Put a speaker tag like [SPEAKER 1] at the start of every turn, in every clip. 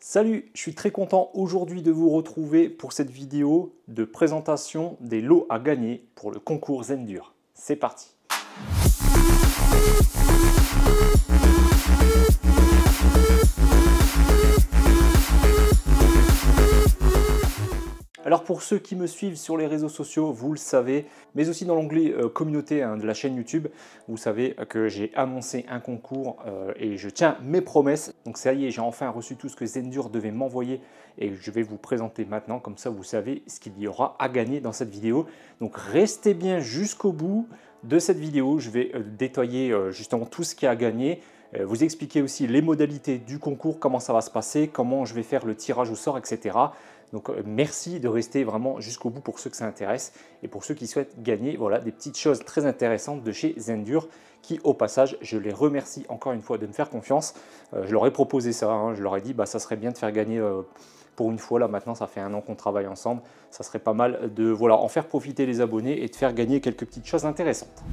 [SPEAKER 1] Salut, je suis très content aujourd'hui de vous retrouver pour cette vidéo de présentation des lots à gagner pour le concours Zendur. C'est parti! Alors pour ceux qui me suivent sur les réseaux sociaux, vous le savez, mais aussi dans l'onglet communauté de la chaîne YouTube, vous savez que j'ai annoncé un concours et je tiens mes promesses. Donc ça y est, j'ai enfin reçu tout ce que Zendur devait m'envoyer et je vais vous présenter maintenant, comme ça vous savez ce qu'il y aura à gagner dans cette vidéo. Donc restez bien jusqu'au bout de cette vidéo, je vais détailler justement tout ce qu'il y a à gagner. Vous expliquer aussi les modalités du concours, comment ça va se passer, comment je vais faire le tirage au sort, etc. Donc merci de rester vraiment jusqu'au bout pour ceux que ça intéresse et pour ceux qui souhaitent gagner voilà, des petites choses très intéressantes de chez Zendur qui au passage je les remercie encore une fois de me faire confiance. Je leur ai proposé ça, hein, je leur ai dit ça serait bien de faire gagner pour une fois là maintenant ça fait 1 an qu'on travaille ensemble, ça serait pas mal de voilà, en faire profiter les abonnés et de faire gagner quelques petites choses intéressantes.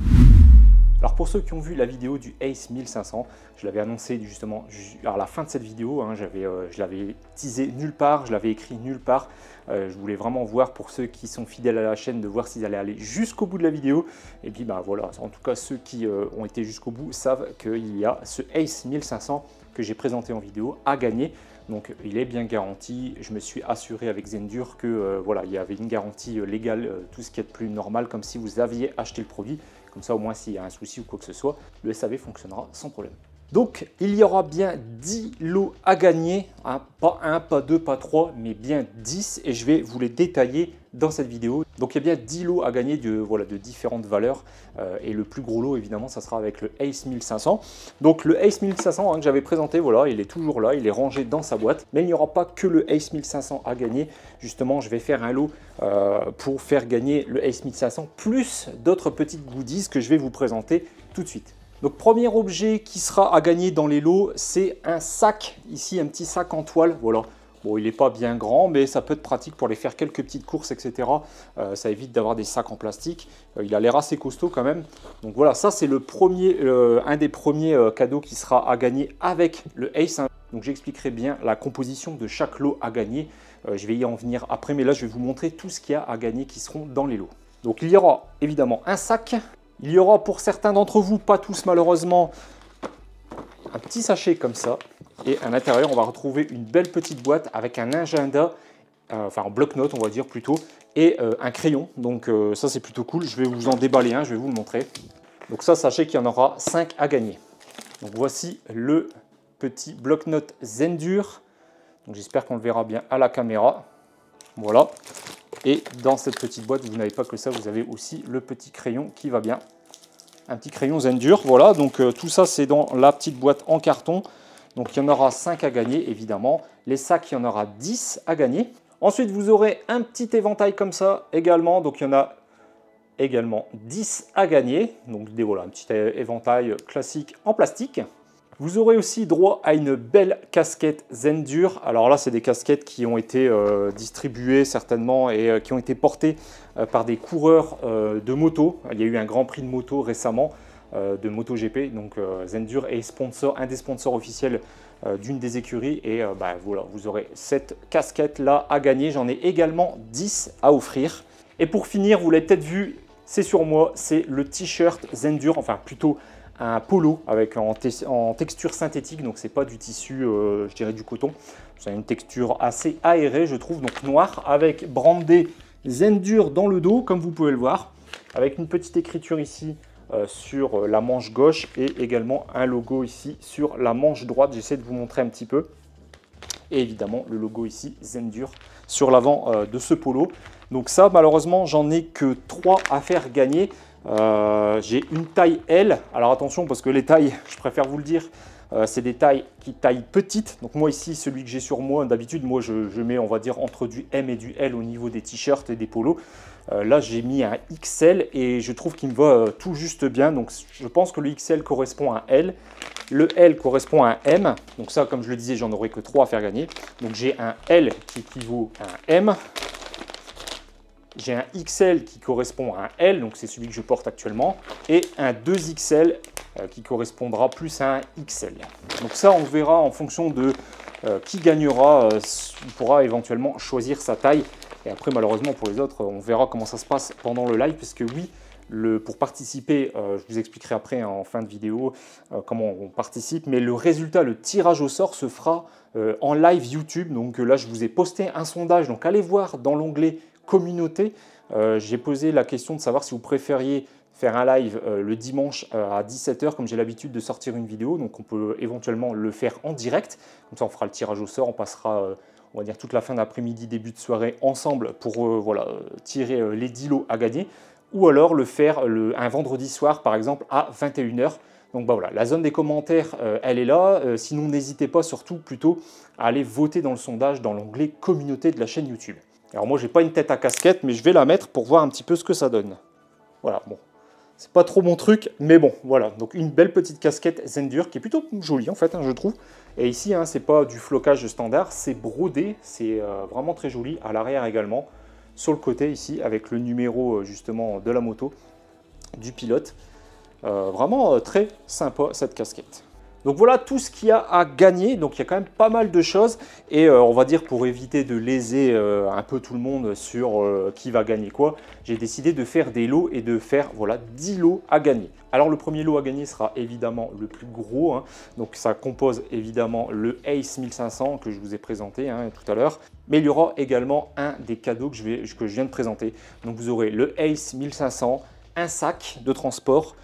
[SPEAKER 1] Alors pour ceux qui ont vu la vidéo du Ace 1500, je l'avais annoncé justement à la fin de cette vidéo, hein, je l'avais teasé nulle part, je l'avais écrit nulle part. Je voulais vraiment voir pour ceux qui sont fidèles à la chaîne, de voir s'ils allaient aller jusqu'au bout de la vidéo. Et puis voilà, en tout cas ceux qui ont été jusqu'au bout savent qu'il y a ce Ace 1500 que j'ai présenté en vidéo à gagner. Donc il est bien garanti, je me suis assuré avec Zendur que voilà, il y avait une garantie légale, tout ce qui est de plus normal, comme si vous aviez acheté le produit. Comme ça, au moins, s'il y a un souci ou quoi que ce soit, le SAV fonctionnera sans problème. Donc, il y aura bien 10 lots à gagner, hein, pas 1, pas 2, pas 3, mais bien 10. Et je vais vous les détailler dans cette vidéo. Donc, il y a bien 10 lots à gagner de différentes valeurs. Et le plus gros lot, évidemment, ça sera avec le Ace 1500. Donc, le Ace 1500 hein, que j'avais présenté, voilà, il est toujours là, il est rangé dans sa boîte. Mais il n'y aura pas que le Ace 1500 à gagner. Justement, je vais faire un lot pour faire gagner le Ace 1500, plus d'autres petites goodies que je vais vous présenter tout de suite. Donc premier objet qui sera à gagner dans les lots, c'est un sac, ici un petit sac en toile, voilà. Bon, il n'est pas bien grand, mais ça peut être pratique pour aller faire quelques petites courses, etc. Ça évite d'avoir des sacs en plastique. Il a l'air assez costaud quand même. Donc voilà, ça c'est un des premiers cadeaux qui sera à gagner avec le Ace. Donc j'expliquerai bien la composition de chaque lot à gagner. Je vais y en venir après, mais là je vais vous montrer tout ce qu'il y a à gagner qui seront dans les lots. Donc il y aura évidemment un sac. Il y aura pour certains d'entre vous, pas tous malheureusement, un petit sachet comme ça. Et à l'intérieur, on va retrouver une belle petite boîte avec un agenda, enfin un bloc-notes on va dire plutôt, et un crayon. Donc ça c'est plutôt cool. Je vais vous en déballer un, je vais vous le montrer. Donc ça, sachez qu'il y en aura 5 à gagner. Donc voici le petit bloc-notes Zendur. Donc j'espère qu'on le verra bien à la caméra. Voilà. Et dans cette petite boîte, vous n'avez pas que ça, vous avez aussi le petit crayon qui va bien. Un petit crayon Zendur, voilà. Donc tout ça, c'est dans la petite boîte en carton. Donc il y en aura 5 à gagner, évidemment. Les sacs, il y en aura 10 à gagner. Ensuite, vous aurez un petit éventail comme ça également. Donc il y en a également 10 à gagner. Donc voilà, un petit éventail classique en plastique. Vous aurez aussi droit à une belle casquette Zendur. Alors là, c'est des casquettes qui ont été distribuées certainement et qui ont été portées par des coureurs de moto. Il y a eu un grand prix de moto récemment de MotoGP. Donc Zendur est sponsor, un des sponsors officiels d'une des écuries. Et voilà, vous aurez cette casquette-là à gagner. J'en ai également 10 à offrir. Et pour finir, vous l'avez peut-être vu, c'est sur moi, c'est le t-shirt Zendur, enfin plutôt un polo avec en texture synthétique, donc c'est pas du tissu, je dirais du coton. C'est une texture assez aérée, je trouve, donc noir, avec brandé Zendur dans le dos, comme vous pouvez le voir, avec une petite écriture ici sur la manche gauche et également un logo ici sur la manche droite. J'essaie de vous montrer un petit peu. Et évidemment, le logo ici, Zendur, sur l'avant de ce polo. Donc ça, malheureusement, j'en ai que 3 à faire gagner. J'ai une taille L, alors attention parce que les tailles, je préfère vous le dire, c'est des tailles qui taillent petites. Donc moi ici, celui que j'ai sur moi, d'habitude, moi je mets, on va dire, entre du M et du L au niveau des t-shirts et des polos. Là, j'ai mis un XL et je trouve qu'il me va tout juste bien. Donc je pense que le XL correspond à un L. Le L correspond à un M. Donc ça, comme je le disais, j'en aurai que 3 à faire gagner. Donc j'ai un L qui équivaut à un M. J'ai un XL qui correspond à un L, donc c'est celui que je porte actuellement, et un 2XL qui correspondra plus à un XL. Donc ça, on verra en fonction de qui gagnera pourra éventuellement choisir sa taille. Et après, malheureusement, pour les autres, on verra comment ça se passe pendant le live, parce que oui, pour participer, je vous expliquerai après en fin de vidéo comment on participe, mais le résultat, le tirage au sort se fera en live YouTube. Donc là, je vous ai posté un sondage, donc allez voir dans l'onglet communauté. J'ai posé la question de savoir si vous préfériez faire un live le dimanche à 17 h, comme j'ai l'habitude de sortir une vidéo. Donc on peut éventuellement le faire en direct, comme ça on fera le tirage au sort, on passera on va dire toute la fin d'après-midi, début de soirée ensemble pour voilà, tirer les 10 lots à gagner, ou alors le faire un vendredi soir par exemple à 21 h. Donc bah voilà, la zone des commentaires, elle est là. Sinon, n'hésitez pas surtout plutôt à aller voter dans le sondage dans l'onglet communauté de la chaîne YouTube. Alors moi, j'ai pas une tête à casquette, mais je vais la mettre pour voir un petit peu ce que ça donne. Voilà, bon, c'est pas trop mon truc, mais bon, voilà. Donc une belle petite casquette Zendur qui est plutôt jolie en fait, hein, je trouve. Et ici, hein, c'est pas du flocage standard, c'est brodé, c'est vraiment très joli. À l'arrière également, sur le côté ici, avec le numéro justement de la moto, du pilote. Vraiment très sympa cette casquette. Donc voilà tout ce qu'il y a à gagner. Donc il y a quand même pas mal de choses. Et on va dire pour éviter de léser un peu tout le monde sur qui va gagner quoi, j'ai décidé de faire des lots et de faire voilà 10 lots à gagner. Alors le premier lot à gagner sera évidemment le plus gros. Hein. Donc ça compose évidemment le Ace 1500 que je vous ai présenté hein, tout à l'heure. Mais il y aura également un des cadeaux que je viens de présenter. Donc vous aurez le Ace 1500, un sac de transport,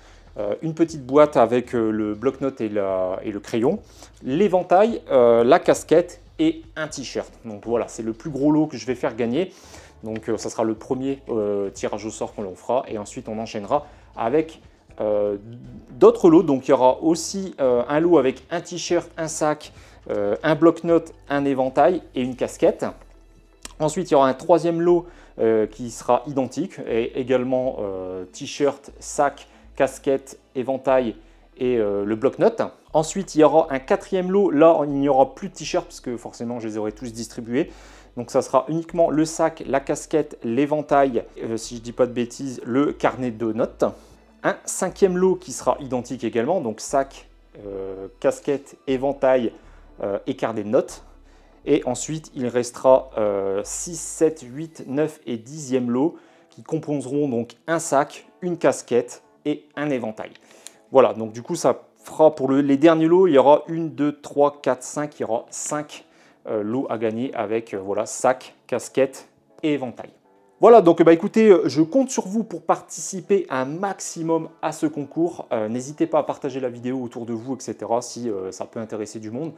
[SPEAKER 1] une petite boîte avec le bloc-notes et le crayon, l'éventail, la casquette et un t-shirt. Donc voilà, c'est le plus gros lot que je vais faire gagner. Donc ça sera le premier tirage au sort qu'on fera et ensuite on enchaînera avec d'autres lots. Donc il y aura aussi un lot avec un t-shirt, un sac, un bloc-notes, un éventail et une casquette. Ensuite il y aura un troisième lot qui sera identique et également t-shirt, sac, casquette, éventail et le bloc-notes. Ensuite, il y aura un quatrième lot. Là, il n'y aura plus de t-shirts parce que forcément, je les aurai tous distribués. Donc, ça sera uniquement le sac, la casquette, l'éventail, si je ne dis pas de bêtises, le carnet de notes. Un cinquième lot qui sera identique également. Donc, sac, casquette, éventail et carnet de notes. Et ensuite, il restera 6, 7, 8, 9 et 10e lot qui composeront donc un sac, une casquette et un éventail. Voilà, donc du coup, ça fera pour les derniers lots, il y aura 1, 2, 3, 4, 5, il y aura 5 lots à gagner avec voilà, sac, casquette et éventail. Voilà, donc bah, écoutez, je compte sur vous pour participer un maximum à ce concours. N'hésitez pas à partager la vidéo autour de vous, etc. si ça peut intéresser du monde.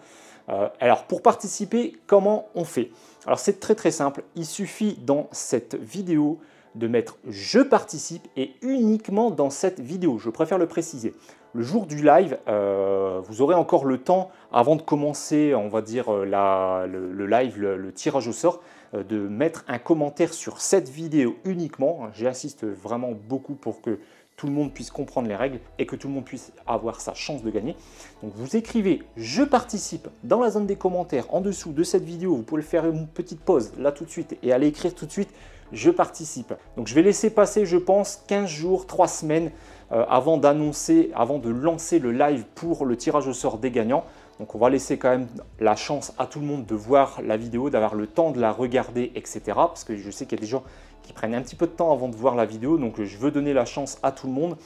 [SPEAKER 1] Alors, pour participer, comment on fait? Alors, c'est très très simple. Il suffit dans cette vidéo de mettre « Je participe » et uniquement dans cette vidéo. Je préfère le préciser. Le jour du live, vous aurez encore le temps, avant de commencer, on va dire, le live, le tirage au sort, de mettre un commentaire sur cette vidéo uniquement. J'insiste vraiment beaucoup pour que tout le monde puisse comprendre les règles et que tout le monde puisse avoir sa chance de gagner. Donc vous écrivez « Je participe » dans la zone des commentaires en dessous de cette vidéo. Vous pouvez faire une petite pause là tout de suite et aller écrire tout de suite « Je participe ». Donc je vais laisser passer, je pense, 15 jours, 3 semaines avant de lancer le live pour le tirage au sort des gagnants. Donc on va laisser quand même la chance à tout le monde de voir la vidéo, d'avoir le temps de la regarder, etc. Parce que je sais qu'il y a des gens qui prennent un petit peu de temps avant de voir la vidéo, donc je veux donner la chance à tout le monde.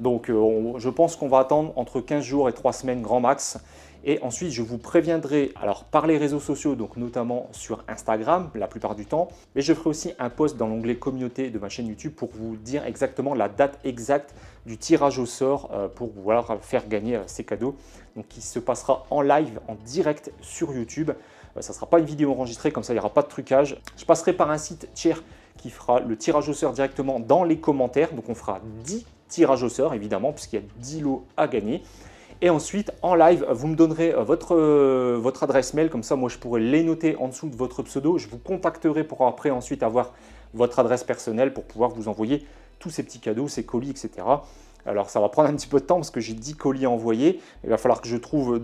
[SPEAKER 1] Donc je pense qu'on va attendre entre 15 jours et 3 semaines grand max. Et ensuite, je vous préviendrai alors par les réseaux sociaux, donc notamment sur Instagram la plupart du temps, mais je ferai aussi un post dans l'onglet communauté de ma chaîne YouTube pour vous dire exactement la date exacte du tirage au sort pour voilà, faire gagner ces cadeaux. Donc qui se passera en live, en direct sur YouTube. Ça ne sera pas une vidéo enregistrée, comme ça il n'y aura pas de trucage. Je passerai par un site tiers qui fera le tirage au sort directement dans les commentaires. Donc on fera 10 tirages au sort évidemment, puisqu'il y a 10 lots à gagner. Et ensuite, en live, vous me donnerez votre adresse mail, comme ça, moi, je pourrai les noter en dessous de votre pseudo. Je vous contacterai pour après ensuite avoir votre adresse personnelle pour pouvoir vous envoyer tous ces petits cadeaux, ces colis, etc. Alors, ça va prendre un petit peu de temps parce que j'ai 10 colis à envoyer. Il va falloir que je trouve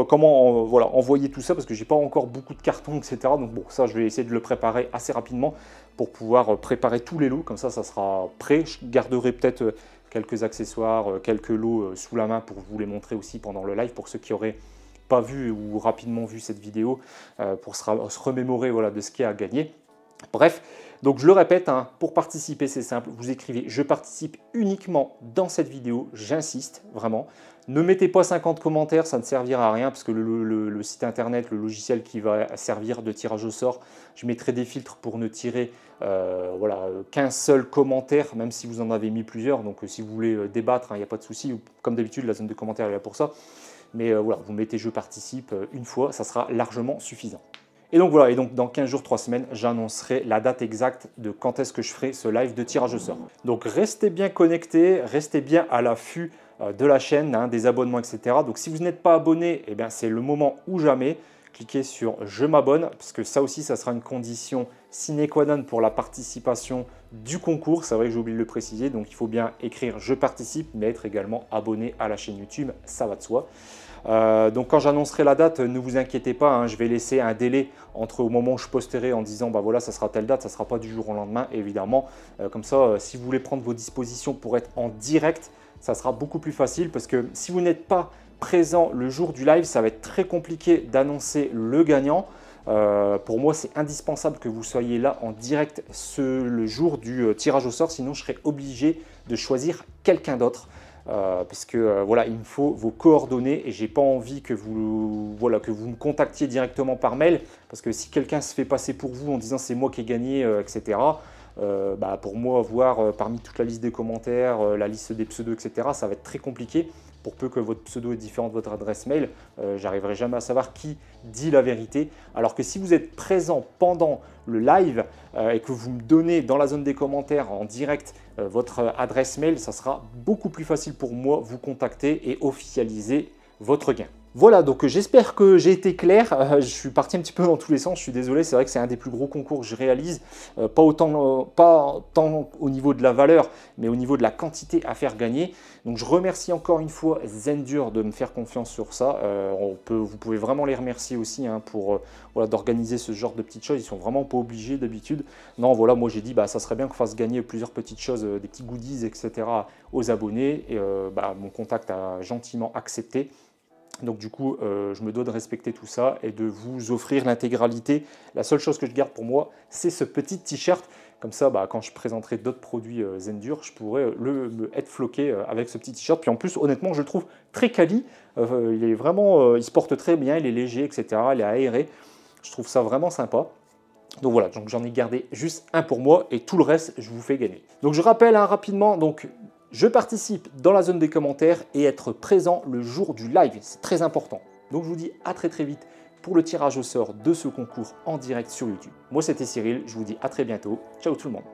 [SPEAKER 1] comment voilà, envoyer tout ça parce que j'ai pas encore beaucoup de cartons, etc. Donc bon, ça, je vais essayer de le préparer assez rapidement pour pouvoir préparer tous les lots. Comme ça sera prêt. Je garderai peut-être quelques accessoires, quelques lots sous la main pour vous les montrer aussi pendant le live pour ceux qui auraient pas vu ou rapidement vu cette vidéo pour se remémorer voilà, de ce qu'il y a à gagner. Bref, donc je le répète, hein, pour participer c'est simple, vous écrivez « je participe uniquement dans cette vidéo », j'insiste vraiment. Ne mettez pas 50 commentaires, ça ne servira à rien parce que le site internet, le logiciel qui va servir de tirage au sort, je mettrai des filtres pour ne tirer voilà, qu'un seul commentaire, même si vous en avez mis plusieurs. Donc si vous voulez débattre, il n'y a pas de souci. Comme d'habitude, la zone de commentaires est là pour ça. Mais voilà, vous mettez « je participe » une fois, ça sera largement suffisant. Et donc voilà, et donc dans 15 jours, 3 semaines, j'annoncerai la date exacte de quand est-ce que je ferai ce live de tirage au sort. Donc restez bien connectés, restez bien à l'affût de la chaîne, hein, des abonnements, etc. Donc si vous n'êtes pas abonné, eh bien c'est le moment ou jamais. Cliquez sur « je m'abonne » parce que ça aussi, ça sera une condition sine qua non pour la participation du concours. C'est vrai que j'ai oublié de le préciser, donc il faut bien écrire « je participe » mais être également abonné à la chaîne YouTube, ça va de soi. Donc quand j'annoncerai la date, ne vous inquiétez pas, hein, je vais laisser un délai entre au moment où je posterai en disant bah voilà ça sera telle date, ça ne sera pas du jour au lendemain évidemment. Comme ça, si vous voulez prendre vos dispositions pour être en direct, ça sera beaucoup plus facile parce que si vous n'êtes pas présent le jour du live, ça va être très compliqué d'annoncer le gagnant. Pour moi, c'est indispensable que vous soyez là en direct le jour du tirage au sort, sinon je serai obligé de choisir quelqu'un d'autre. Puisque voilà, il me faut vos coordonnées et j'ai pas envie que vous me contactiez directement par mail parce que si quelqu'un se fait passer pour vous en disant c'est moi qui ai gagné, etc. Bah, pour moi, voir parmi toute la liste des commentaires, la liste des pseudos, etc. Ça va être très compliqué. Pour peu que votre pseudo est différent de votre adresse mail, j'arriverai jamais à savoir qui dit la vérité. Alors que si vous êtes présent pendant le live et que vous me donnez dans la zone des commentaires en direct votre adresse mail, ça sera beaucoup plus facile pour moi vous contacter et officialiser votre gain. Voilà, donc j'espère que j'ai été clair. Je suis parti un petit peu dans tous les sens, je suis désolé, c'est vrai que c'est un des plus gros concours que je réalise, pas tant au niveau de la valeur, mais au niveau de la quantité à faire gagner. Donc je remercie encore une fois Zendur de me faire confiance sur ça. Vous pouvez vraiment les remercier aussi hein, pour voilà, d'organiser ce genre de petites choses. Ils sont vraiment pas obligés d'habitude. Non, voilà, moi j'ai dit bah ça serait bien qu'on fasse gagner plusieurs petites choses, des petits goodies, etc. aux abonnés. Et mon contact a gentiment accepté. Donc du coup, je me dois de respecter tout ça et de vous offrir l'intégralité. La seule chose que je garde pour moi, c'est ce petit t-shirt. Comme ça, bah, quand je présenterai d'autres produits Zendur, je pourrais être floqué avec ce petit t-shirt. Puis en plus, honnêtement, je le trouve très quali. Il est vraiment, il se porte très bien, il est léger, etc. Il est aéré. Je trouve ça vraiment sympa. Donc voilà, j'en ai gardé juste un pour moi et tout le reste, je vous fais gagner. Donc je rappelle hein, rapidement, donc je participe dans la zone des commentaires et être présent le jour du live, c'est très important. Donc je vous dis à très vite pour le tirage au sort de ce concours en direct sur YouTube. Moi c'était Cyril, je vous dis à très bientôt. Ciao tout le monde.